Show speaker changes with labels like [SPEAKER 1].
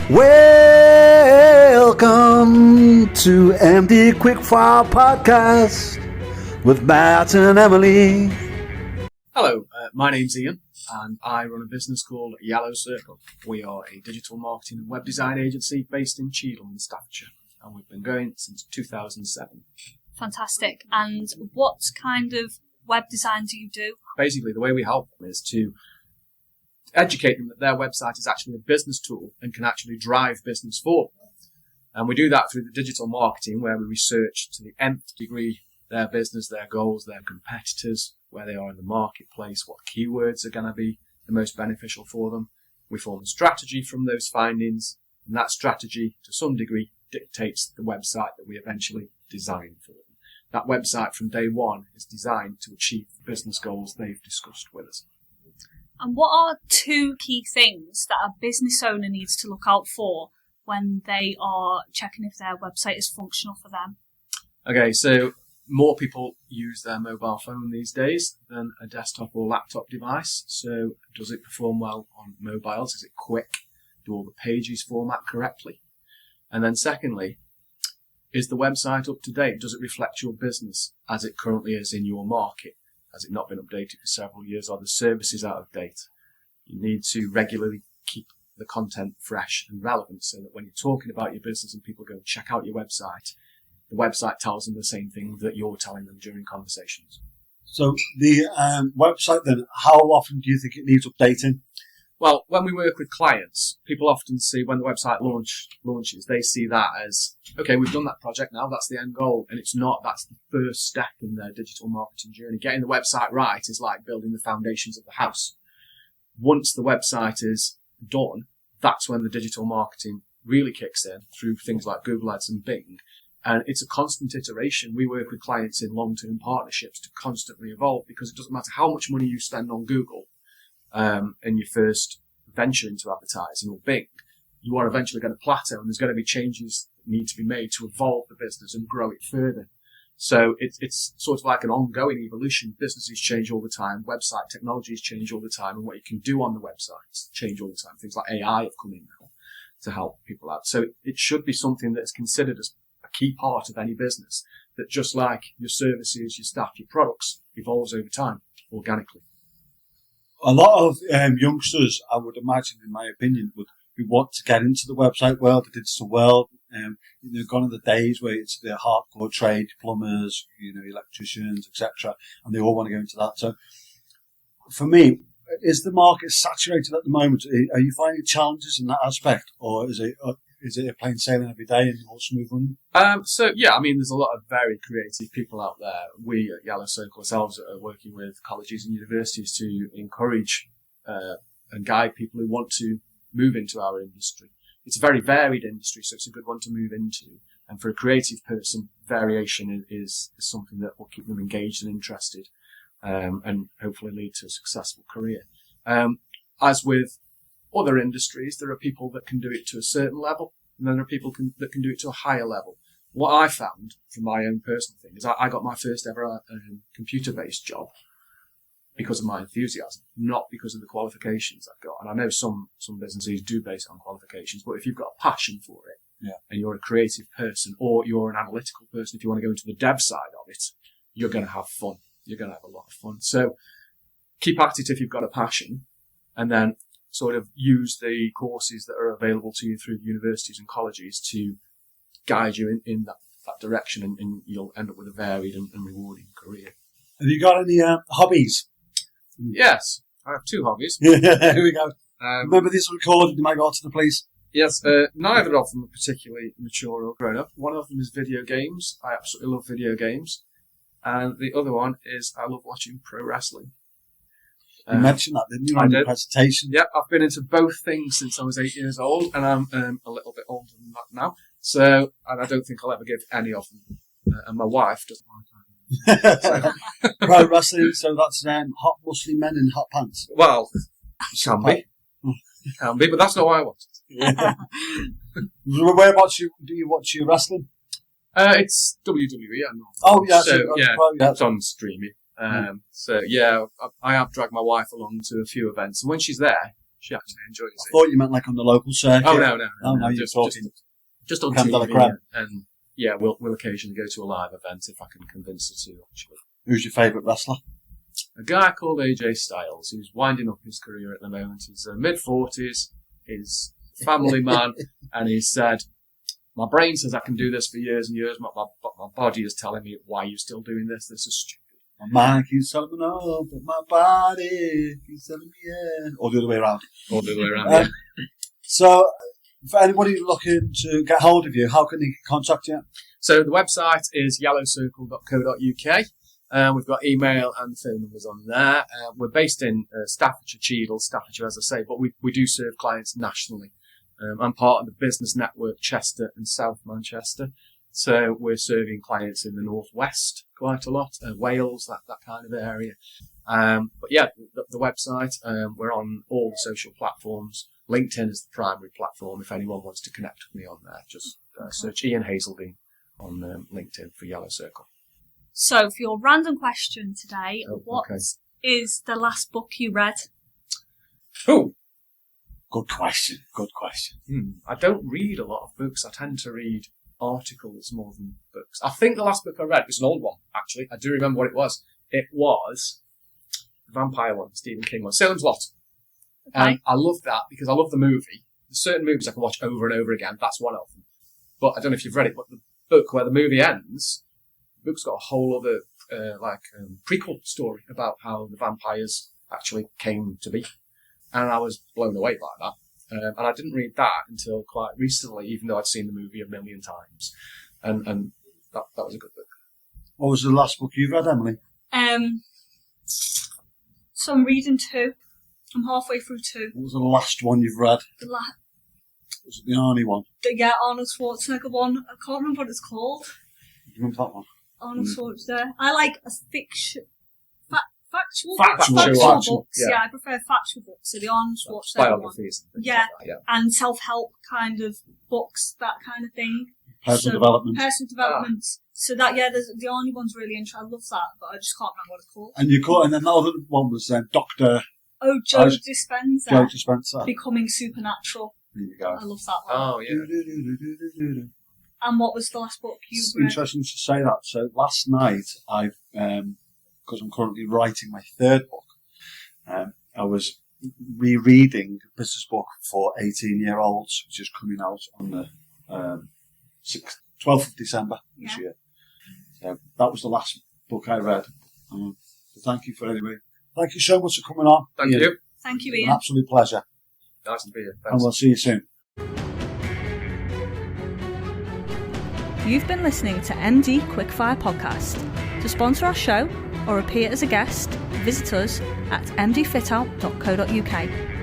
[SPEAKER 1] Welcome to MD Quickfire Podcast with Matt and Emily.
[SPEAKER 2] Hello, my name's Ian, and I run a business called Yellow Circle. We are a digital marketing and web design agency based in Cheadle in Staffordshire, and we've been going since 2007.
[SPEAKER 3] Fantastic. And what kind of web design do you do?
[SPEAKER 2] Basically, the way we help them is to educate them that their website is actually a business tool and can actually drive business forward. And we do that through the digital marketing, where we research to the nth degree their business, their goals, their competitors, where they are in the marketplace, what keywords are going to be the most beneficial for them. We form a strategy from those findings, and that strategy, to some degree, dictates the website that we eventually design for them. That website from day one is designed to achieve the business goals they've discussed with us.
[SPEAKER 3] And what are two key things that a business owner needs to look out for when they are checking if their website is functional for them? Okay,
[SPEAKER 2] so more people use their mobile phone these days than a desktop or laptop device. So does it perform well on mobiles? Is it quick? Do all the pages format correctly? And then secondly, is the website up to date? Does it reflect your business as it currently is in your market? Has it not been updated for several years? Are the services out of date? You need to regularly keep the content fresh and relevant so that when you're talking about your business and people go and check out your website, the website tells them the same thing that you're telling them during conversations.
[SPEAKER 1] So the website then, how often do you think it needs updating?
[SPEAKER 2] Well, when we work with clients, people often see when the website launches, they see that as, okay, we've done that project now, that's the end goal. And it's not, that's the first step in their digital marketing journey. Getting the website right is like building the foundations of the house. Once the website is done, that's when the digital marketing really kicks in through things like Google Ads and Bing. And it's a constant iteration. We work with clients in long-term partnerships to constantly evolve, because it doesn't matter how much money you spend on Google in your first venture into advertising or Bing, you are eventually going to plateau, and there's going to be changes that need to be made to evolve the business and grow it further. So it's sort of like an ongoing evolution. Businesses change all the time. Website technologies change all the time. And what you can do on the websites change all the time. Things like AI have come in now to help people out. So it should be something that is considered as a key part of any business, that just like your services, your staff, your products evolves over time organically.
[SPEAKER 1] A lot of youngsters, I would imagine, in my opinion, would want to get into the website world, the digital world. Gone are the days where it's the hardcore trade, plumbers, electricians, etc., and they all want to go into that. So, for me, is the market saturated at the moment? Are you finding challenges in that aspect, or is it a plain sailing every day and all smooth running?
[SPEAKER 2] There's a lot of very creative people out there. We at Yellow Circle ourselves are working with colleges and universities to encourage and guide people who want to move into our industry. It's a very varied industry, so it's a good one to move into. And for a creative person, variation is something that will keep them engaged and interested, and hopefully lead to a successful career. As with other industries, there are people that can do it to a certain level, and then there are people that can do it to a higher level. What I found from my own personal thing is I got my first ever computer-based job because of my enthusiasm, not because of the qualifications I've got. And I know some businesses do base it on qualifications, but if you've got a passion for it, and you're a creative person, or you're an analytical person, if you want to go into the dev side of it, you're going to have fun. You're going to have a lot of fun. So keep at it if you've got a passion, and then sort of use the courses that are available to you through universities and colleges to guide you in that direction, and you'll end up with a varied and rewarding career.
[SPEAKER 1] Have you got any hobbies?
[SPEAKER 2] Yes, I have two hobbies.
[SPEAKER 1] Here we go. Remember, this is recorded. You might go to the police.
[SPEAKER 2] Yes, neither of them are particularly mature or grown up. One of them is video games. I absolutely love video games. And the other one is I love watching pro wrestling.
[SPEAKER 1] You mentioned that, didn't you, on the presentation?
[SPEAKER 2] Yeah, I've been into both things since I was 8 years old, and I'm a little bit older than that now. So, and I don't think I'll ever give any of them. And my wife doesn't like either.
[SPEAKER 1] Pro wrestling, so that's hot muscly men in hot pants.
[SPEAKER 2] Well, can be, but that's not what I want.
[SPEAKER 1] Whereabouts do you watch your wrestling?
[SPEAKER 2] It's WWE. It's on streaming. So yeah, I have dragged my wife along to a few events, and when she's there, She actually enjoys
[SPEAKER 1] I
[SPEAKER 2] it.
[SPEAKER 1] thought you meant like on the local circuit.
[SPEAKER 2] Oh no!
[SPEAKER 1] Oh, now you're talking.
[SPEAKER 2] Just on
[SPEAKER 1] Creme de la
[SPEAKER 2] TV,
[SPEAKER 1] creme.
[SPEAKER 2] and yeah, we'll occasionally go to a live event if I can convince her to. Actually,
[SPEAKER 1] Who's your favourite wrestler?
[SPEAKER 2] a guy called AJ Styles, who's winding up his career at the moment. He's mid-40s. He's a family man, and he said, "My brain says I can do this for years and years, but my body is telling me, why are you still doing this? This is stupid."
[SPEAKER 1] My mind keeps telling me no, but my body keeps telling me yeah. Or the other way around.
[SPEAKER 2] All the way around. Yeah.
[SPEAKER 1] So, for anybody looking to get hold of you, how can they contact you?
[SPEAKER 2] So the website is yellowcircle.co.uk. We've got email and phone numbers on there. We're based in Staffordshire, Cheadle, Staffordshire, as I say, but we do serve clients nationally. I'm part of the business network Chester and South Manchester. So we're serving clients in the northwest quite a lot, Wales, that kind of area. But yeah, the website, we're on all the social platforms. LinkedIn is the primary platform. If anyone wants to connect with me on there, just search Ian Hazeldine on LinkedIn for Yellow Circle.
[SPEAKER 3] So, for your random question today, what
[SPEAKER 2] okay.
[SPEAKER 3] is the last book you read?
[SPEAKER 2] Oh,
[SPEAKER 1] Good question. Good question.
[SPEAKER 2] I don't read a lot of books. I tend to read articles more than books. I think the last book I read was an old one, actually. I do remember what it was. It was the vampire one, Stephen King one, Salem's Lot.
[SPEAKER 3] Okay.
[SPEAKER 2] And I love that because I love the movie. There's certain movies I can watch over and over again. That's one of them. But I don't know if you've read it, but the book where the movie ends, the book's got a whole other prequel story about how the vampires actually came to be. And I was blown away by that. And I didn't read that until quite recently, even though I'd seen the movie a million times. And that was a good book.
[SPEAKER 1] What was the last book you read, Emily?
[SPEAKER 3] So I'm reading 2. I'm halfway through 2.
[SPEAKER 1] What was the last one you've read? Was it the Arnie one?
[SPEAKER 3] Yeah, Arnold Schwarzenegger one. I can't remember what it's called.
[SPEAKER 1] Do you remember that one?
[SPEAKER 3] Arnold Schwarzenegger. I like a fiction. Factual
[SPEAKER 1] Factual,
[SPEAKER 3] books. Yeah, I prefer factual books. So the Arnold Schwarzenegger one.
[SPEAKER 2] Biographies and things
[SPEAKER 3] Yeah.
[SPEAKER 2] like that, yeah.
[SPEAKER 3] And self-help kind of books, that kind of thing.
[SPEAKER 1] Personal development.
[SPEAKER 3] Personal development. So that, yeah, the Arnie one's really interesting. I love that, but I just can't remember what it's called.
[SPEAKER 1] And then the other one was Dr.
[SPEAKER 3] Joe Dispenza.
[SPEAKER 1] Joe Dispenza.
[SPEAKER 3] Becoming Supernatural.
[SPEAKER 1] There you go.
[SPEAKER 3] I love that one.
[SPEAKER 2] Oh, yeah.
[SPEAKER 3] And what was the last book you
[SPEAKER 1] It's
[SPEAKER 3] read?
[SPEAKER 1] interesting to say that. So last night, because I'm currently writing my 3rd book, I was rereading a business book for 18-year-olds, which is coming out on the 12th of December this year. So that was the last book I read. So thank you Thank you so much for coming on.
[SPEAKER 2] Thank
[SPEAKER 1] Ian.
[SPEAKER 2] you.
[SPEAKER 3] Thank you,
[SPEAKER 1] An
[SPEAKER 3] Ian.
[SPEAKER 1] absolute pleasure.
[SPEAKER 2] Nice to be here.
[SPEAKER 1] And
[SPEAKER 2] Thanks.
[SPEAKER 1] we'll see you soon.
[SPEAKER 4] You've been listening to MD Quickfire Podcast. To sponsor our show or appear as a guest, visit us at mdfitout.co.uk.